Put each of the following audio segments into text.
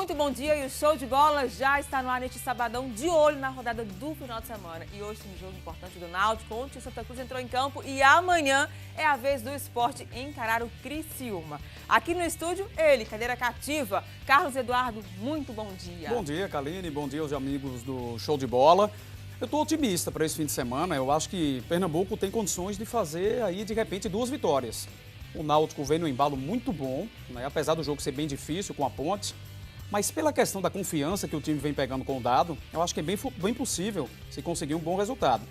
muito bom dia e o Show de Bola já está no ar neste sabadão, de olho na rodada do final de semana. E hoje tem um jogo importante do Náutico, ontem o Santa Cruz entrou em campo e amanhã é a vez do Sport encarar o Criciúma. Aqui no estúdio, ele, cadeira cativa, Carlos Eduardo, muito bom dia. Bom dia, Kaline, bom dia aos amigos do Show de Bola. Eu estou otimista para esse fim de semana, eu acho que Pernambuco tem condições de fazer aí, de repente, 2 vitórias. O Náutico vem no embalo muito bom, né? Apesar do jogo ser bem difícil com a Ponte. Mas pela questão da confiança que o time vem pegando com o Dado, eu acho que é bem possível se conseguir um bom resultado.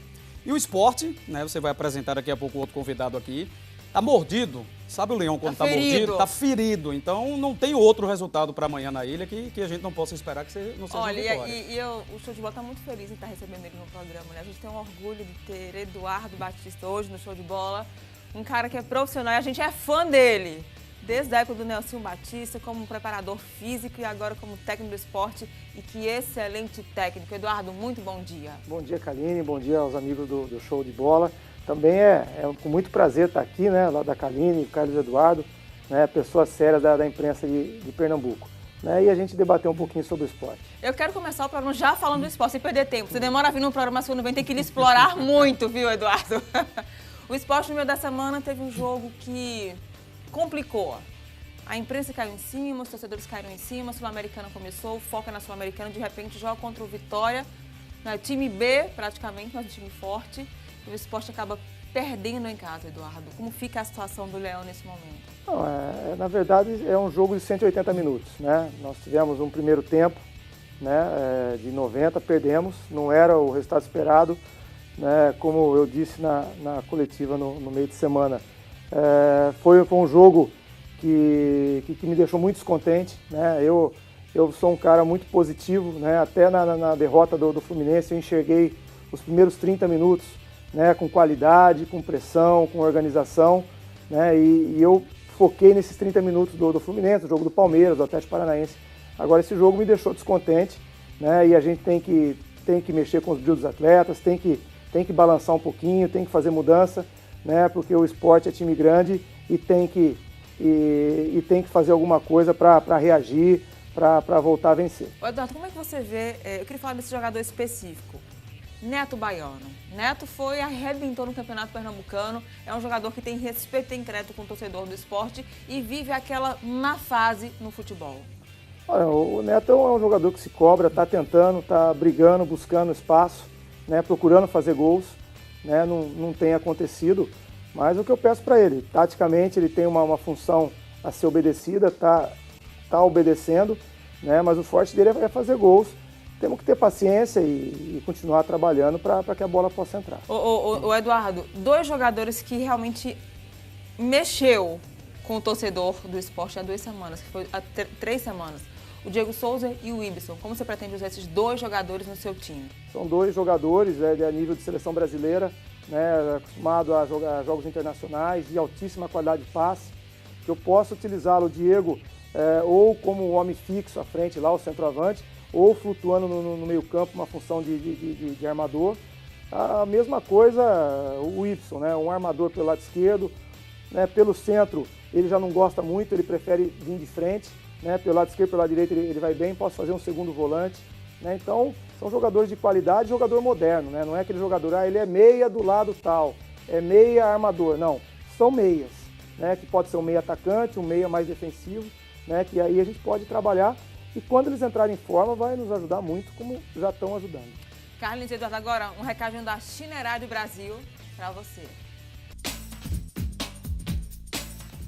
E o Sport, né, você vai apresentar daqui a pouco outro convidado aqui, tá mordido. Sabe o leão quando tá mordido? Tá ferido. Então não tem outro resultado para amanhã na ilha que a gente não possa esperar que não seja uma vitória. Olha, o Show de Bola tá muito feliz em estar recebendo ele no programa, né? A gente tem um orgulho de ter Eduardo Batista hoje no Show de Bola. Um cara que é profissional e a gente é fã dele. Desde a época do Nelson Batista, como preparador físico e agora como técnico do esporte. E que excelente técnico. Eduardo, muito bom dia. Bom dia, Kaline. Bom dia aos amigos do Show de Bola. Também é com muito prazer estar aqui, né, lá da Kaline, Carlos Eduardo, né, pessoas sérias da imprensa de Pernambuco. Né, e a gente debater um pouquinho sobre o esporte. Eu quero começar o programa já falando do esporte, sem perder tempo. Você demora a vir no programa, mas quando vem tem que lhe explorar muito, viu, Eduardo? O esporte no meio da semana teve um jogo que complicou. A imprensa caiu em cima, os torcedores caíram em cima, a Sul-Americana começou, foca na Sul-Americana, de repente joga contra o Vitória, né, time B praticamente, mas um time forte, e o esporte acaba perdendo em casa, Eduardo. Como fica a situação do Leão nesse momento? Não, na verdade é um jogo de 180 minutos, né? Nós tivemos um primeiro tempo, né, de 90, perdemos, não era o resultado esperado, né, como eu disse na coletiva no meio de semana. Foi um jogo que me deixou muito descontente, né? Eu sou um cara muito positivo, né? Até na derrota do Fluminense eu enxerguei os primeiros 30 minutos, né? Com qualidade, com pressão, com organização, né? E eu foquei nesses 30 minutos do Fluminense, do jogo do Palmeiras, do Atlético Paranaense. Agora esse jogo me deixou descontente, né? E a gente tem que mexer com os brilhos dos atletas, tem que balançar um pouquinho, tem que fazer mudança, né? Porque o esporte é time grande e tem que fazer alguma coisa para reagir, para voltar a vencer. Eduardo, como é que você vê, eu queria falar desse jogador específico, Neto Baiano. Neto arrebentou no Campeonato Pernambucano, é um jogador que tem respeito e tem crédito com o torcedor do esporte e vive aquela má fase no futebol. Olha, o Neto é um jogador que se cobra, está tentando, está brigando, buscando espaço, né, procurando fazer gols, né, não tem acontecido, mas o que eu peço para ele, taticamente ele tem uma função a ser obedecida, tá obedecendo, né, mas o forte dele é fazer gols. Temos que ter paciência e continuar trabalhando para que a bola possa entrar. O Eduardo, 2 jogadores que realmente mexeu com o torcedor do esporte há 2 semanas, que foi há 3 semanas. O Diego Souza e o Ibson. Como você pretende usar esses 2 jogadores no seu time? São 2 jogadores a nível de seleção brasileira, né, acostumado a jogar jogos internacionais de altíssima qualidade de passe, que eu posso utilizá-lo, o Diego, ou como um homem fixo à frente lá, o centroavante, ou flutuando no meio campo, uma função de armador. A mesma coisa o Ibson, né, um armador pelo lado esquerdo, né, pelo centro ele já não gosta muito, ele prefere vir de frente, né, pelo lado esquerdo, pelo lado direito ele vai bem, posso fazer um segundo volante, né, então são jogadores de qualidade, jogador moderno, né, não é aquele jogador, ele é meia do lado tal, é meia armador, não, são meias, né, que pode ser um meia atacante, um meia mais defensivo, né, que aí a gente pode trabalhar e quando eles entrarem em forma vai nos ajudar muito, como já estão ajudando. Carlos Eduardo, agora um recadinho da Shinerai do Brasil para você.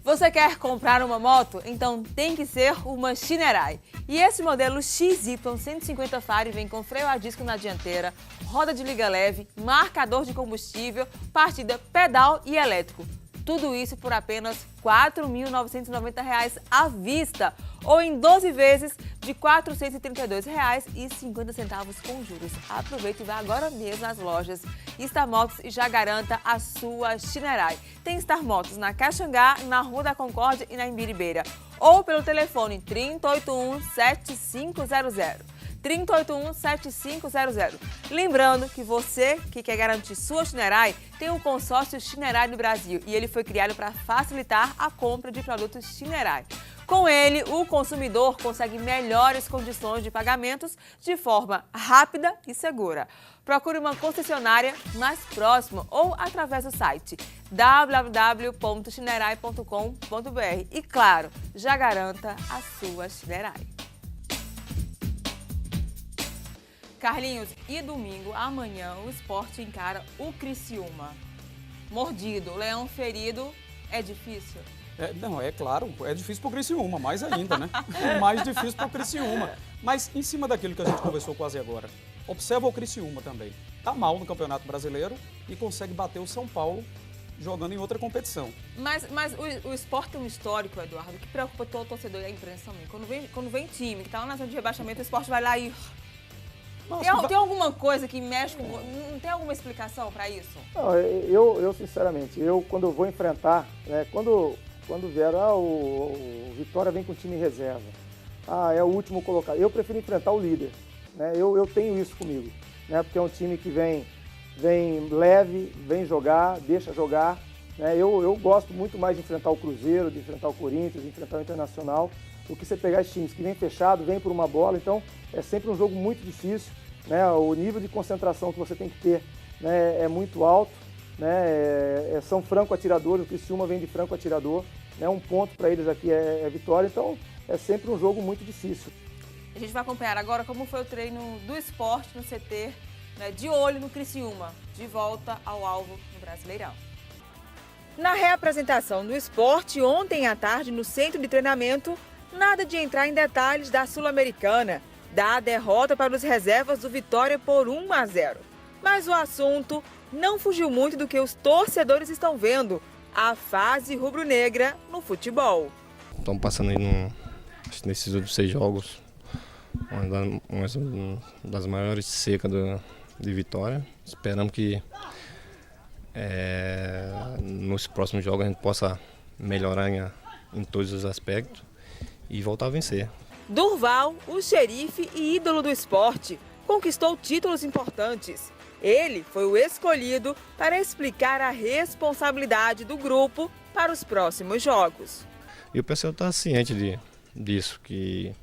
Você quer comprar uma moto? Então tem que ser uma Shinerai. E esse modelo XY150 Fire vem com freio a disco na dianteira, roda de liga leve, marcador de combustível, partida pedal e elétrico. Tudo isso por apenas R$ 4.990 à vista ou em 12 vezes de R$ 432,50 com juros. Aproveite e vá agora mesmo às lojas Star Motos e já garanta a sua Shinerai. Tem Star Motos na Caxangá, na Rua da Concórdia e na Imbiribeira. Ou pelo telefone 3081-7500. 3081-7500. Lembrando que você que quer garantir sua Shinerai tem o consórcio Shinerai no Brasil e ele foi criado para facilitar a compra de produtos Shinerai. Com ele, o consumidor consegue melhores condições de pagamentos de forma rápida e segura. Procure uma concessionária mais próxima ou através do site www.shinerai.com.br e, claro, já garanta a sua Shinerai. Carlinhos, e domingo, amanhã, o Sport encara o Criciúma. Mordido, leão ferido, é difícil? Não, é claro, é difícil para o Criciúma, mais ainda, né? É mais difícil para o Criciúma. Mas em cima daquilo que a gente conversou quase agora, observa o Criciúma também. Está mal no Campeonato Brasileiro e consegue bater o São Paulo jogando em outra competição. Mas o Sport tem um histórico, Eduardo, que preocupa todo o torcedor e a imprensa também. Quando vem time que está lá na zona de rebaixamento, o Sport vai lá e... Tem alguma coisa que mexe com... Não tem alguma explicação para isso? Não, eu sinceramente, quando eu vou enfrentar, né, quando vier, o Vitória vem com o time em reserva, é o último colocado, eu prefiro enfrentar o líder, né, eu tenho isso comigo, né, porque é um time que vem leve, vem jogar, deixa jogar, né, eu gosto muito mais de enfrentar o Cruzeiro, de enfrentar o Corinthians, de enfrentar o Internacional, do que você pegar esses times que vem fechado, vem por uma bola, então é sempre um jogo muito difícil, né, o nível de concentração que você tem que ter, né, é muito alto, né, são franco-atiradores, o Criciúma vem de franco-atirador, né, um ponto para eles aqui é vitória, então é sempre um jogo muito difícil. A gente vai acompanhar agora como foi o treino do Sport no CT, né, de olho no Criciúma, de volta ao alvo no Brasileirão. Na reapresentação do Sport ontem à tarde no centro de treinamento, nada de entrar em detalhes da Sul-Americana, da derrota para os reservas do Vitória por 1-0. Mas o assunto não fugiu muito do que os torcedores estão vendo, a fase rubro-negra no futebol. Estamos passando aí nesses últimos 6 jogos, uma das maiores secas de Vitória. Esperamos que nos próximos jogos a gente possa melhorar em todos os aspectos e voltar a vencer. Durval, o xerife e ídolo do esporte, conquistou títulos importantes. Ele foi o escolhido para explicar a responsabilidade do grupo para os próximos jogos. E o pessoal está ciente disso, que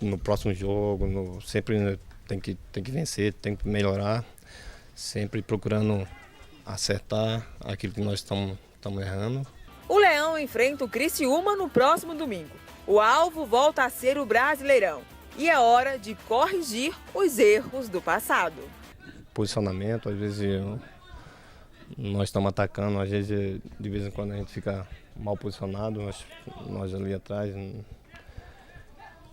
no próximo jogo sempre tem que vencer, tem que melhorar, sempre procurando acertar aquilo que nós estamos errando. O Leão enfrenta o Criciúma no próximo domingo. O alvo volta a ser o Brasileirão. E é hora de corrigir os erros do passado. Posicionamento, às vezes nós estamos atacando, às vezes de vez em quando a gente fica mal posicionado, nós ali atrás.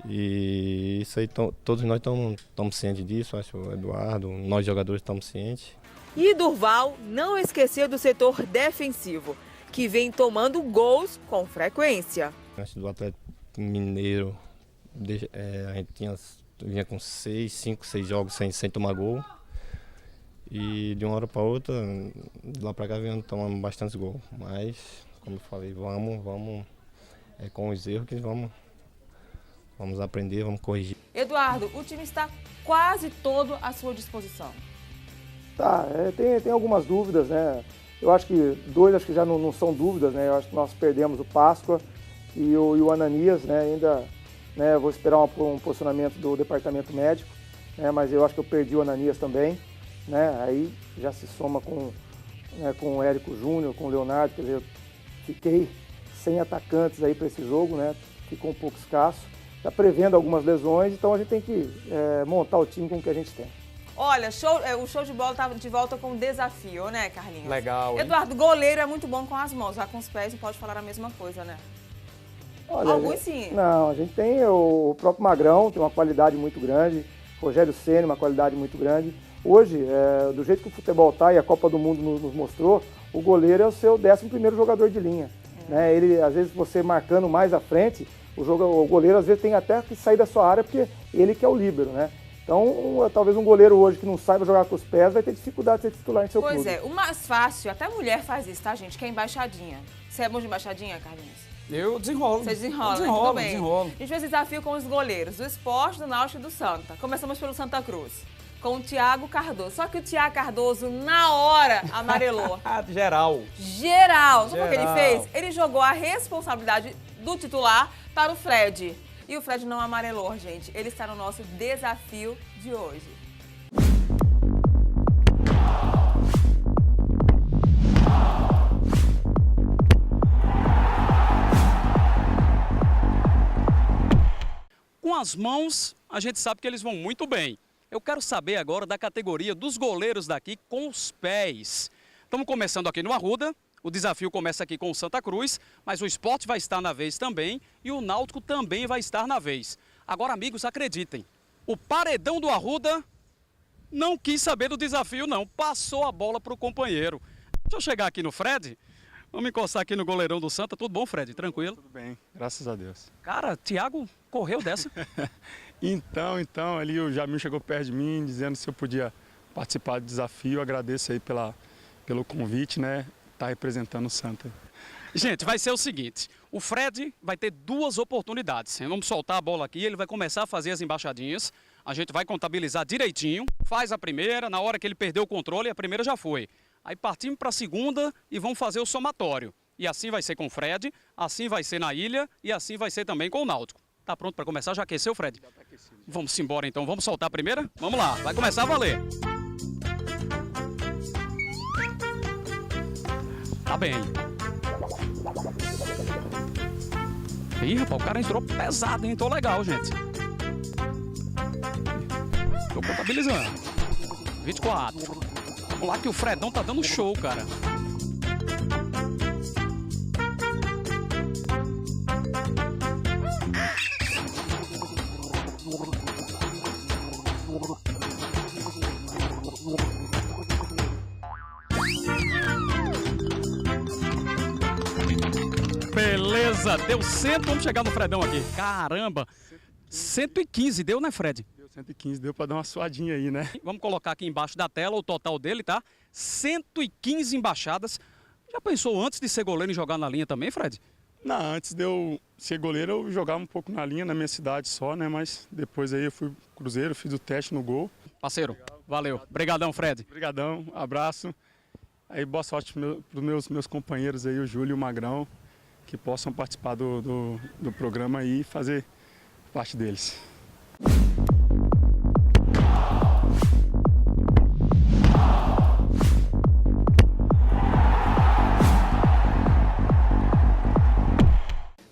E isso aí, todos nós estamos cientes disso, acho que o Eduardo, nós jogadores estamos cientes. E Durval não esqueceu do setor defensivo, que vem tomando gols com frequência. Antes do Atlético Mineiro, a gente vinha com 5, 6 jogos sem tomar gol. E de uma hora para outra, de lá para cá, vinha tomando bastante gol. Mas, como eu falei, vamos com os erros que vamos aprender, vamos corrigir. Eduardo, o time está quase todo à sua disposição. Tem algumas dúvidas, né? Eu acho que 2 acho que já não são dúvidas, né? Eu acho que nós perdemos o Páscoa e o Ananias, né? Ainda, né? Vou esperar um posicionamento do departamento médico, né? Mas eu acho que eu perdi o Ananias também, né? Aí já se soma com o Érico Júnior, com o Leonardo, quer dizer, eu fiquei sem atacantes aí para esse jogo, né? Ficou um pouco escasso. Está prevendo algumas lesões, então a gente tem que montar o time com o que a gente tem. Olha, o show de bola estava de volta com um desafio, né, Carlinhos? Legal, hein? Eduardo, goleiro é muito bom com as mãos, já com os pés não pode falar a mesma coisa, né? Olha, alguns sim. Não, a gente tem o próprio Magrão, tem uma qualidade muito grande, Rogério Ceni, uma qualidade muito grande. Hoje, do jeito que o futebol está e a Copa do Mundo nos mostrou, o goleiro é o seu 11º jogador de linha. Né? Ele, às vezes, você marcando mais à frente, o goleiro às vezes tem até que sair da sua área, porque ele que é o líbero, né? Então, talvez um goleiro hoje que não saiba jogar com os pés vai ter dificuldade de ser titular em seu clube. Pois é, o mais fácil, até mulher faz isso, tá, gente? Que é embaixadinha. Você é bom de embaixadinha, Carlinhos? Eu desenrolo. Você desenrola, né? Tudo bem. A gente fez desafio com os goleiros do Sport, do Náutico e do Santa. Começamos pelo Santa Cruz. com o Thiago Cardoso. Só que o Thiago Cardoso, na hora, amarelou. Geral. Geral. Sabe o que ele Geral. fez? Ele jogou a responsabilidade do titular para o Fred. E o Fred não amarelou, gente. Ele está no nosso desafio de hoje. Com as mãos, a gente sabe que eles vão muito bem. Eu quero saber agora da categoria dos goleiros daqui com os pés. Estamos começando aqui no Arruda. O desafio começa aqui com o Santa Cruz, mas o Sport vai estar na vez também e o Náutico também vai estar na vez. Agora, amigos, acreditem, o paredão do Arruda não quis saber do desafio, não. Passou a bola para o companheiro. Deixa eu chegar aqui no Fred. Vamos encostar aqui no goleirão do Santa. Tudo bom, Fred? Tranquilo? Tudo bem, graças a Deus. Cara, Thiago correu dessa. Então, ali o Jamil chegou perto de mim, dizendo se eu podia participar do desafio. Agradeço aí pelo convite, né? Tá representando o Santa. Gente, vai ser o seguinte, o Fred vai ter duas oportunidades. Vamos soltar a bola aqui, ele vai começar a fazer as embaixadinhas. A gente vai contabilizar direitinho, faz a primeira, na hora que ele perdeu o controle, a primeira já foi. Aí partimos para a segunda e vamos fazer o somatório. E assim vai ser com o Fred, assim vai ser na Ilha e assim vai ser também com o Náutico. Tá pronto para começar? Já aqueceu, Fred? Já tá aquecido. Vamos embora então, vamos soltar a primeira? Vamos lá, vai começar a valer. Tá bem. Ih, rapaz, o cara entrou pesado, hein? Entrou legal, gente. Tô contabilizando. 24. Vamos lá que o Fredão tá dando show, cara. Beleza, deu 100, vamos chegar no Fredão aqui. Caramba, 115 deu, né, Fred? Deu 115, deu para dar uma suadinha aí, né? Vamos colocar aqui embaixo da tela o total dele, tá? 115 embaixadas. Já pensou antes de ser goleiro em jogar na linha também, Fred? Não, antes de eu ser goleiro, eu jogava um pouco na linha, na minha cidade só, né? Mas depois aí eu fui pro Cruzeiro, fiz o teste no gol. Parceiro, valeu. Obrigadão, Fred. Obrigadão, abraço. Aí boa sorte pros meus companheiros aí, o Júlio e o Magrão, que possam participar do programa aí e fazer parte deles.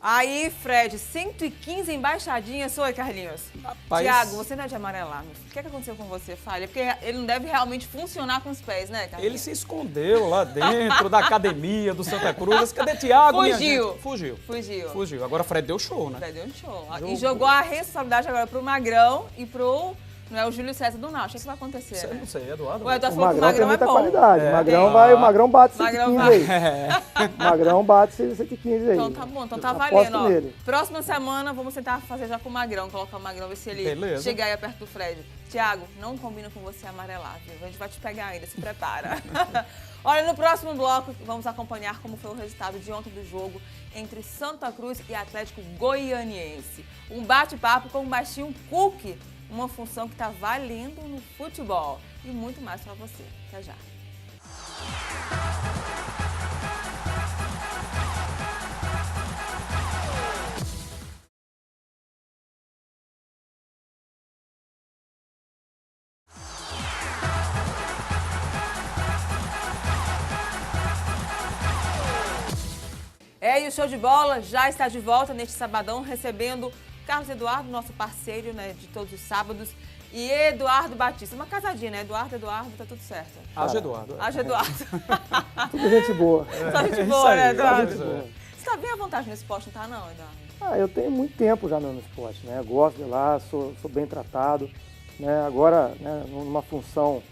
Aí, Fred, 115 embaixadinhas, oi, Carlinhos. Rapaz. Thiago, você não é de amarelar, meu filho. O que aconteceu com você? Fale, porque ele não deve realmente funcionar com os pés, né, Carlinhos? Ele se escondeu lá dentro da academia do Santa Cruz. Cadê Thiago, minha Fugiu. gente? Fugiu. Fugiu. Fugiu. Agora o Fred deu show, né? Fred deu um show. E jogou a responsabilidade agora pro Magrão e pro... Não é o Júlio César do Náutico. O que vai acontecer, né? Não sei, Eduardo. O Eduardo O falou que o Magrão tem Magrão é muita bom. qualidade. O Magrão bate 115 Magrão aí. É. Magrão bate 115 aí. Então tá bom, então tá Eu valendo, aposto ó. nele. Próxima semana vamos tentar fazer já com o Magrão, colocar o Magrão, ver se ele Beleza. chegar aí perto do Fred. Thiago, não combina com você amarelar, viu? A gente vai te pegar ainda, se prepara. Olha, no próximo bloco vamos acompanhar como foi o resultado de ontem do jogo entre Santa Cruz e Atlético Goianiense. Um bate-papo com o baixinho Cook, uma função que tá valendo no futebol. E muito mais pra você. Até já. E o Show de Bola já está de volta neste sabadão, recebendo Carlos Eduardo, nosso parceiro, né, de todos os sábados, e Eduardo Batista. Uma casadinha, né? Eduardo, tá tudo certo. Haja Eduardo. Haja Eduardo. Tudo gente boa. Só gente isso boa, aí, né, Eduardo? isso aí. Você tá bem à vontade nesse esporte, não tá não, Eduardo? Eu tenho muito tempo já no esporte, né? Gosto de lá, sou bem tratado, né? Agora, né, numa função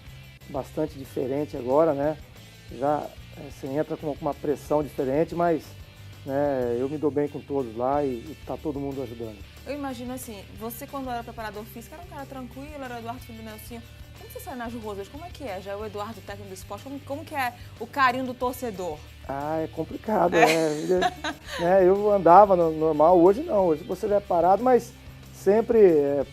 bastante diferente agora, né? Já você entra com uma pressão diferente, mas né, eu me dou bem com todos lá e tá todo mundo ajudando. Eu imagino assim, você quando era preparador físico era um cara tranquilo, era o Eduardo Filho do Nelsinho. Como você sai nas ruas hoje? Como é que é? Já é o Eduardo técnico do esporte? Como que é o carinho do torcedor? É complicado, né? Eu andava no normal, hoje não. Hoje você já é parado, mas sempre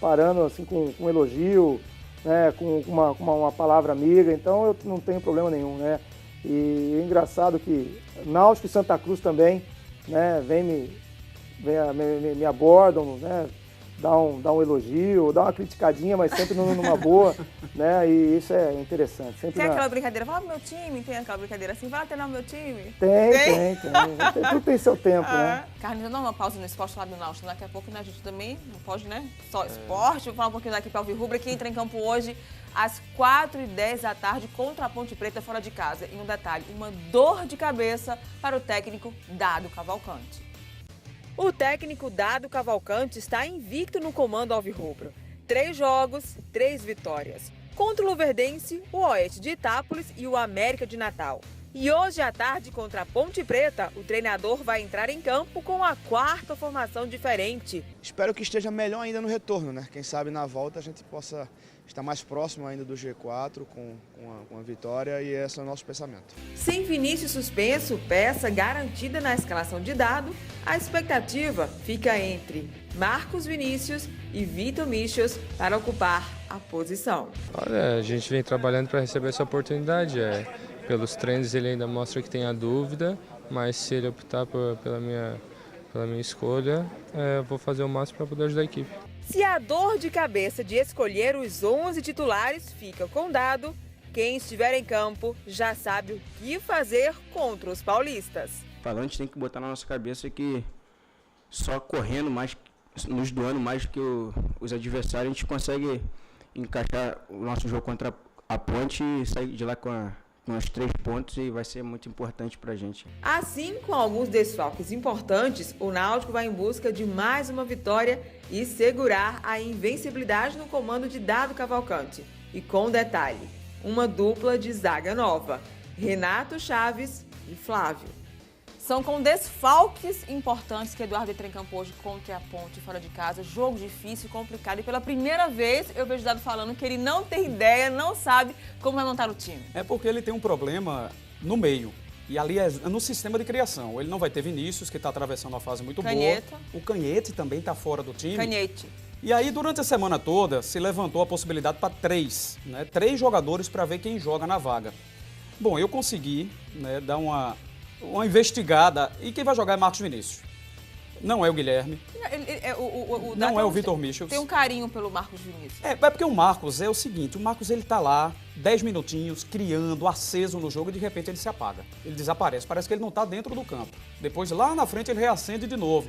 parando assim com elogio, né, com uma palavra amiga, então eu não tenho problema nenhum, né? E é engraçado que Náutico e Santa Cruz também, né, me abordam, né, dá um elogio, dá uma criticadinha, mas sempre numa boa, né? E isso é interessante. Sempre tem aquela brincadeira, vai pro meu time, tem aquela brincadeira assim, vai treinar o meu time? Tem. Tudo tem seu tempo, né? Carlinhos, dá uma pausa no esporte lá do Náutico. Daqui a pouco, né, a gente também não pode, né? Só esporte. Vou falar um pouquinho daqui para o Alvirrubra, que entra em campo hoje às 4h10 da tarde contra a Ponte Preta fora de casa. E um detalhe, uma dor de cabeça para o técnico Dado Cavalcante. O técnico Dado Cavalcante está invicto no comando alvirrubro. 3 jogos, 3 vitórias. Contra o Luverdense, o Oeste de Itápolis e o América de Natal. E hoje à tarde, contra a Ponte Preta, o treinador vai entrar em campo com a 4ª formação diferente. Espero que esteja melhor ainda no retorno, né? Quem sabe na volta a gente possa estar mais próximo ainda do G4 com a vitória, e esse é o nosso pensamento. Sem Vinícius suspenso, peça garantida na escalação de Dado, a expectativa fica entre Marcos Vinícius e Vitor Michels para ocupar a posição. Olha, a gente vem trabalhando para receber essa oportunidade. Pelos treinos ele ainda mostra que tem a dúvida, mas se ele optar pela minha escolha, eu vou fazer o máximo para poder ajudar a equipe. Se a dor de cabeça de escolher os 11 titulares fica com Dado, quem estiver em campo já sabe o que fazer contra os paulistas. A gente tem que botar na nossa cabeça que só correndo mais, nos doando mais do que os adversários, a gente consegue encaixar o nosso jogo contra a Ponte e sair de lá com os 3 pontos, e vai ser muito importante para a gente. Assim, com alguns desfalques importantes, o Náutico vai em busca de mais uma vitória e segurar a invencibilidade no comando de Dado Cavalcante. E com detalhe, uma dupla de zaga nova, Renato Chaves e Flávio. São com desfalques importantes que Eduardo entra em campo hoje contra a Ponte fora de casa. Jogo difícil, complicado. E pela primeira vez eu vejo Dado falando que ele não tem ideia, não sabe como vai montar o time. É porque ele tem um problema no meio. E ali é no sistema de criação. Ele não vai ter Vinícius, que está atravessando uma fase muito boa. O Canhete também está fora do time. Canhete. E aí, durante a semana toda, se levantou a possibilidade para 3, né? 3 jogadores para ver quem joga na vaga. Bom, eu consegui, né, dar uma investigada. E quem vai jogar é Marcos Vinícius. Não é o Guilherme. Não é o Vitor Michels. Tem um carinho pelo Marcos Vinícius. É porque o Marcos é o seguinte, o Marcos ele tá lá 10 minutinhos, criando, aceso no jogo, e de repente ele se apaga. Ele desaparece, parece que ele não tá dentro do campo. Depois lá na frente ele reacende de novo.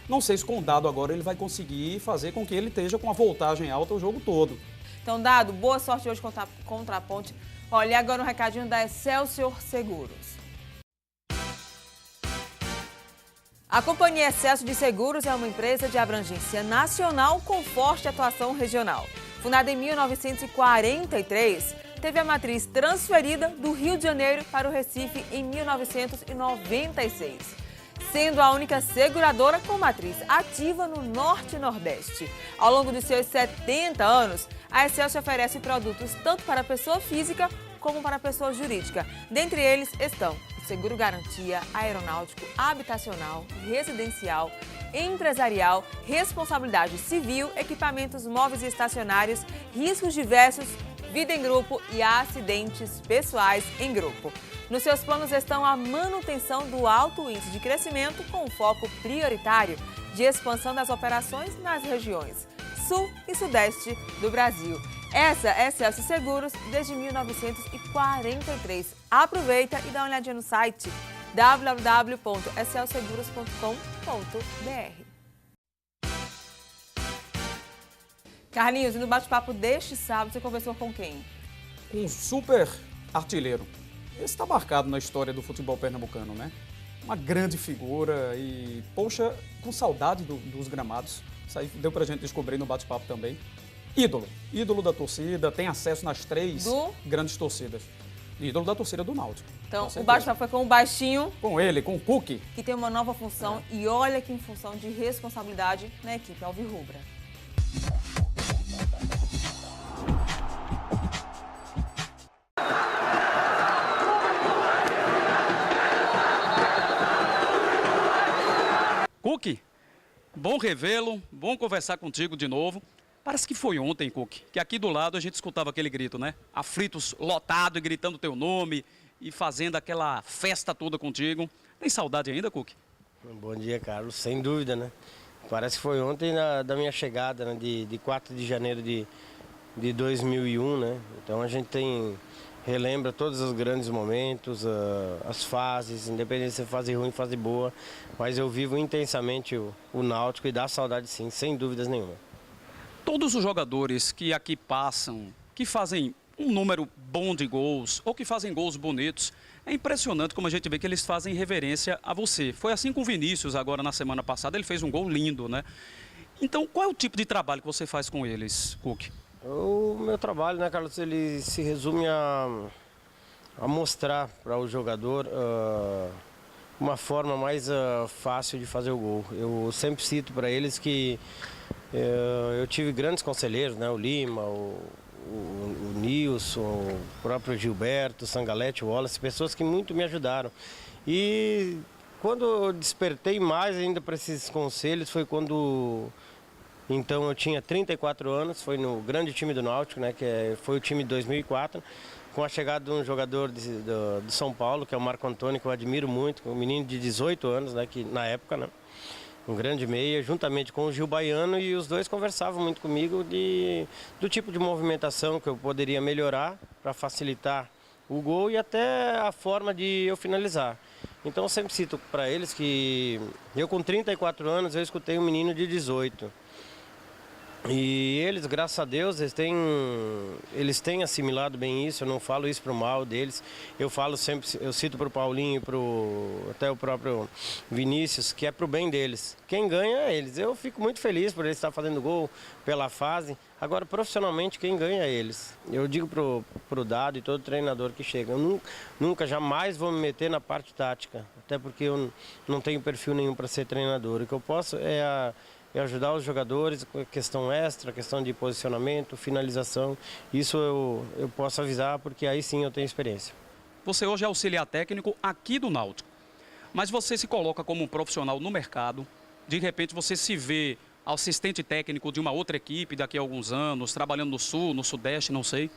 Não sei se com o Dado agora ele vai conseguir fazer com que ele esteja com a voltagem alta o jogo todo. Então, Dado, boa sorte hoje contra a Ponte. Olha, agora um recadinho da Excelsior Seguros. A Companhia Excelsior de Seguros é uma empresa de abrangência nacional com forte atuação regional. Fundada em 1943, teve a matriz transferida do Rio de Janeiro para o Recife em 1996, sendo a única seguradora com matriz ativa no Norte e Nordeste. Ao longo de seus 70 anos, a Excelsior oferece produtos tanto para a pessoa física como para a pessoa jurídica. Dentre eles estão seguro garantia, aeronáutico, habitacional, residencial, empresarial, responsabilidade civil, equipamentos móveis e estacionários, riscos diversos, vida em grupo e acidentes pessoais em grupo. Nos seus planos estão a manutenção do alto índice de crescimento com foco prioritário de expansão das operações nas regiões Sul e Sudeste do Brasil. Essa é Excelsior Seguros desde 1943. Aproveita e dá uma olhadinha no site www.excelseguros.com.br. Carlinhos, e no bate-papo deste sábado você conversou com quem? Com um super artilheiro. Esse está marcado na história do futebol pernambucano, né? Uma grande figura e, poxa, com saudade dos gramados. Isso aí deu pra gente descobrir no bate-papo também. Ídolo da torcida, tem acesso nas 3 grandes torcidas. Ídolo da torcida do Náutico. Então, o bate-papo foi com o baixinho. Com ele, com o Cookie. Que tem uma nova função e olha que função de responsabilidade na equipe alvirrubra. Cookie, bom revê-lo, bom conversar contigo de novo. Parece que foi ontem, Cook, que aqui do lado a gente escutava aquele grito, né? Aflitos, lotado e gritando teu nome e fazendo aquela festa toda contigo. Tem saudade ainda, Cook? Bom dia, Carlos. Sem dúvida, né? Parece que foi ontem da minha chegada, né? De 4 de janeiro de 2001, né? Então a gente relembra todos os grandes momentos, as fases, independente se é fase ruim, fase boa. Mas eu vivo intensamente o Náutico e dá saudade sim, sem dúvidas nenhuma. Todos os jogadores que aqui passam, que fazem um número bom de gols ou que fazem gols bonitos, é impressionante como a gente vê que eles fazem reverência a você. Foi assim com o Vinícius agora na semana passada, ele fez um gol lindo, né? Então, qual é o tipo de trabalho que você faz com eles, Cook? O meu trabalho, né, Carlos, ele se resume a mostrar para o jogador uma forma mais fácil de fazer o gol. Eu sempre cito para eles que eu tive grandes conselheiros, né, o Lima, o Nilson, o próprio Gilberto, o Sangalete, o Wallace, pessoas que muito me ajudaram. E quando eu despertei mais ainda para esses conselhos foi quando... Então eu tinha 34 anos, foi no grande time do Náutico, né, foi o time de 2004, com a chegada de um jogador de São Paulo, que é o Marco Antônio, que eu admiro muito, um menino de 18 anos, né, que, na época, né, um grande meia, juntamente com o Gil Baiano, e os dois conversavam muito comigo do tipo de movimentação que eu poderia melhorar para facilitar o gol e até a forma de eu finalizar. Então eu sempre cito para eles que eu com 34 anos eu escutei um menino de 18. E eles, graças a Deus, eles têm assimilado bem isso. Eu não falo isso para o mal deles. Eu falo sempre, eu cito para o Paulinho, até o próprio Vinícius, que é para o bem deles. Quem ganha é eles. Eu fico muito feliz por eles estar fazendo gol pela fase. Agora, profissionalmente, quem ganha é eles. Eu digo para o Dado e todo treinador que chega, eu nunca, jamais vou me meter na parte tática. Até porque eu não tenho perfil nenhum para ser treinador. O que eu posso é ajudar os jogadores com questão extra, questão de posicionamento, finalização. Isso eu posso avisar porque aí sim eu tenho experiência. Você hoje é auxiliar técnico aqui do Náutico, mas você se coloca como um profissional no mercado, de repente você se vê assistente técnico de uma outra equipe daqui a alguns anos, trabalhando no Sul, no Sudeste, não sei?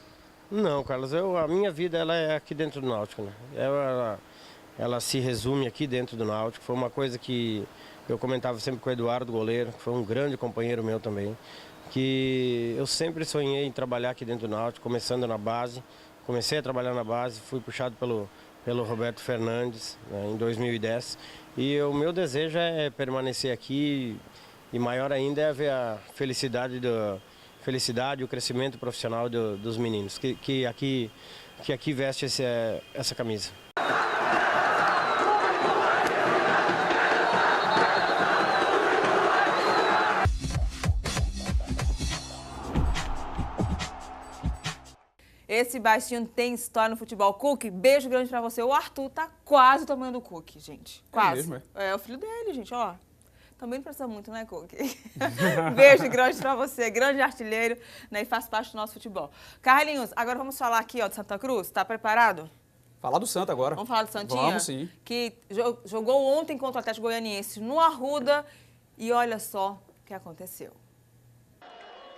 Não, Carlos, a minha vida ela é aqui dentro do Náutico, né? Ela se resume aqui dentro do Náutico. Foi uma coisa que eu comentava sempre com o Eduardo, goleiro, que foi um grande companheiro meu também, que eu sempre sonhei em trabalhar aqui dentro do Náutico, começando na base. Comecei a trabalhar na base, fui puxado pelo Roberto Fernandes, né, em 2010. E o meu desejo é permanecer aqui e maior ainda é ver a felicidade e o crescimento profissional dos meninos, que aqui veste essa camisa. Esse baixinho tem história no futebol. Cook, beijo grande pra você. O Arthur tá quase o tamanho do Cook, gente. Quase. Mesmo, é o filho dele, gente, ó. Também não precisa muito, né, Cook? Beijo grande pra você, grande artilheiro, né, e faz parte do nosso futebol. Carlinhos, agora vamos falar aqui, ó, de Santa Cruz. Tá preparado? Falar do Santa agora. Vamos falar do Santinha? Vamos, sim. Que jogou ontem contra o Atlético Goianiense no Arruda. E olha só o que aconteceu.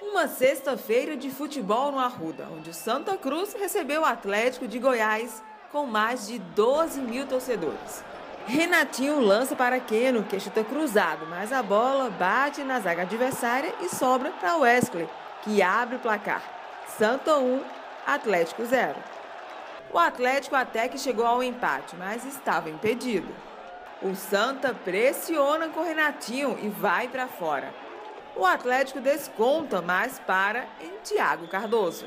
Uma sexta-feira de futebol no Arruda, onde o Santa Cruz recebeu o Atlético de Goiás com mais de 12 mil torcedores. Renatinho lança para Keno, que chuta cruzado, mas a bola bate na zaga adversária e sobra para Wesley, que abre o placar. Santa 1, Atlético 0. O Atlético até que chegou ao empate, mas estava impedido. O Santa pressiona com Renatinho e vai para fora. O Atlético desconta, mas para em Thiago Cardoso.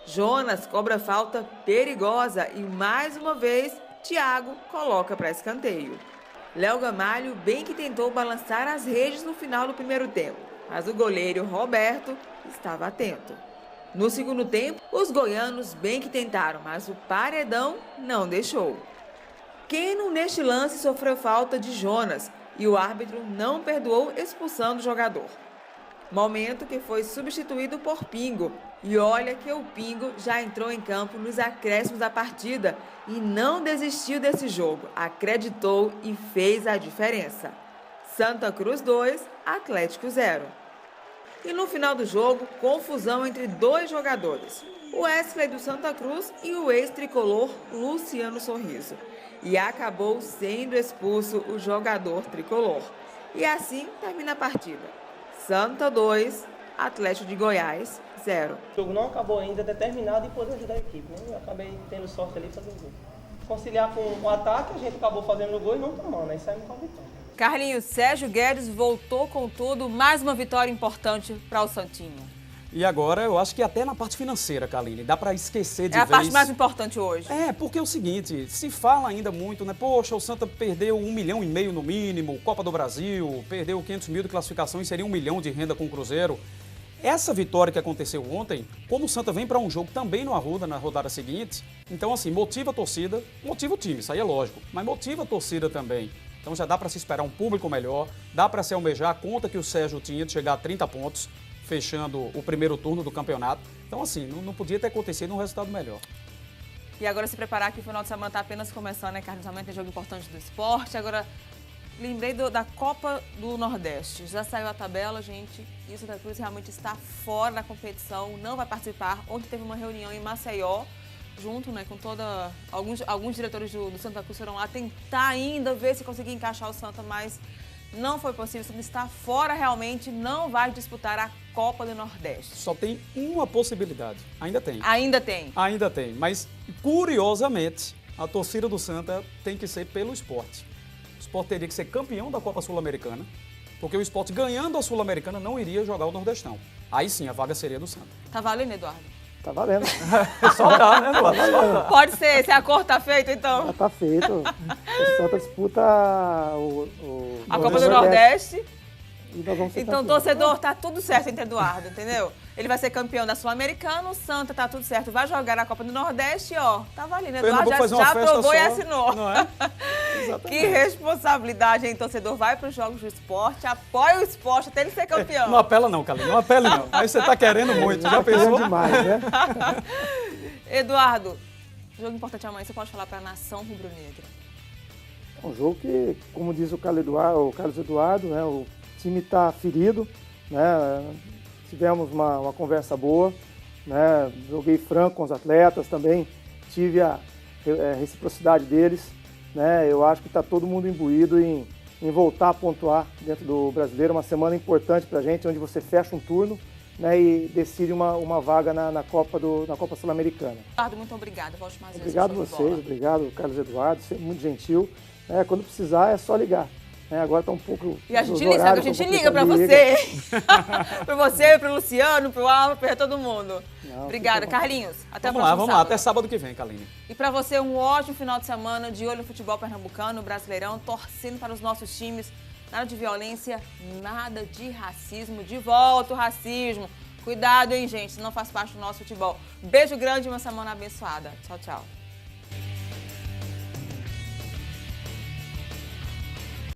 Jonas cobra falta perigosa e, mais uma vez, Thiago coloca para escanteio. Léo Gamalho bem que tentou balançar as redes no final do primeiro tempo, mas o goleiro Roberto estava atento. No segundo tempo, os goianos bem que tentaram, mas o paredão não deixou. Keno, neste lance, sofreu falta de Jonas e o árbitro não perdoou, expulsando o jogador. Momento que foi substituído por Pingo. E olha que o Pingo já entrou em campo nos acréscimos da partida e não desistiu desse jogo, acreditou e fez a diferença. Santa Cruz 2, Atlético 0. E no final do jogo, confusão entre 2 jogadores, o Wesley do Santa Cruz e o ex-tricolor Luciano Sorriso. E acabou sendo expulso o jogador tricolor. E assim termina a partida. Santa 2, Atlético de Goiás 0. O jogo não acabou ainda, determinado em poder ajudar a equipe, né? Eu acabei tendo sorte ali fazer o gol. Conciliar com o ataque, a gente acabou fazendo o gol e não tomando, aí saímos com a vitória. Carlinhos, Sérgio Guedes voltou com tudo, mais uma vitória importante para o Santinho. E agora, eu acho que até na parte financeira, Kaline, dá para esquecer de vez... É a vez... parte mais importante hoje. Porque é o seguinte, se fala ainda muito, né? Poxa, o Santa perdeu 1,5 milhão no mínimo, Copa do Brasil, perdeu 500 mil de classificação e seria 1 milhão de renda com o Cruzeiro. Essa vitória que aconteceu ontem, como o Santa vem para um jogo também no Arruda, na rodada seguinte, então assim, motiva a torcida, motiva o time, isso aí é lógico, mas motiva a torcida também. Então já dá para se esperar um público melhor, dá para se almejar a conta que o Sérgio tinha de chegar a 30 pontos, fechando o primeiro turno do campeonato. Então assim, não podia ter acontecido um resultado melhor. E agora se preparar que o final de semana está apenas começando, né, Carlos? Amanhã tem jogo importante do esporte. Agora, lembrei da Copa do Nordeste. Já saiu a tabela, gente. E o Santa Cruz realmente está fora da competição, não vai participar. Ontem teve uma reunião em Maceió, junto, né, com alguns diretores do Santa Cruz foram lá tentar ainda ver se conseguia encaixar o Santa, mas não foi possível. O Santa está fora realmente, não vai disputar a Copa do Nordeste. Só tem uma possibilidade. Ainda tem. Ainda tem. Ainda tem. Mas, curiosamente, a torcida do Santa tem que ser pelo esporte. O Sport teria que ser campeão da Copa Sul-Americana, porque o Sport ganhando a Sul-Americana não iria jogar o Nordestão. Aí sim, a vaga seria do Santa. Tá valendo, Eduardo? Tá valendo. Só dá, né, Eduardo? Pode ser, se a cor tá feita, então. Já tá feito. O Santa disputa a Copa do Nordeste. E nós vamos ser então, campeões. Torcedor, tá tudo certo entre Eduardo, entendeu? Ele vai ser campeão da Sul-Americana, o Santa tá tudo certo. Vai jogar a Copa do Nordeste, ó, tá valendo. Eduardo já aprovou e assinou. Não é? Que responsabilidade, hein, torcedor? Vai para os Jogos do Esporte, apoia o esporte até ele ser campeão. Não apela não, Kaline, não apele não. Aí você tá querendo muito, já pensou? Demais, né? Eduardo, jogo importante amanhã, você pode falar para a nação rubro-negra? É um jogo que, como diz o Carlos Eduardo, né, o time está ferido, né? Tivemos uma conversa boa, né? Joguei franco com os atletas também, tive a reciprocidade deles, né? Eu acho que está todo mundo imbuído em voltar a pontuar dentro do Brasileiro, uma semana importante para a gente, onde você fecha um turno, né, e decide uma vaga na Copa Sul-Americana. Eduardo, muito obrigada. Volte mais vezes. Obrigado a vocês, obrigado Carlos Eduardo, muito gentil. Quando precisar é só ligar. Agora está um pouco... E a gente liga para você. Para você, para o Luciano, para o Álvaro, para todo mundo. Obrigada, Carlinhos. Até vamos lá, até sábado que vem, Kaline. E para você, um ótimo final de semana de olho no futebol pernambucano, Brasileirão, torcendo para os nossos times. Nada de violência, nada de racismo. De volta o racismo. Cuidado, hein, gente, se não faz parte do nosso futebol. Beijo grande e uma semana abençoada. Tchau, tchau.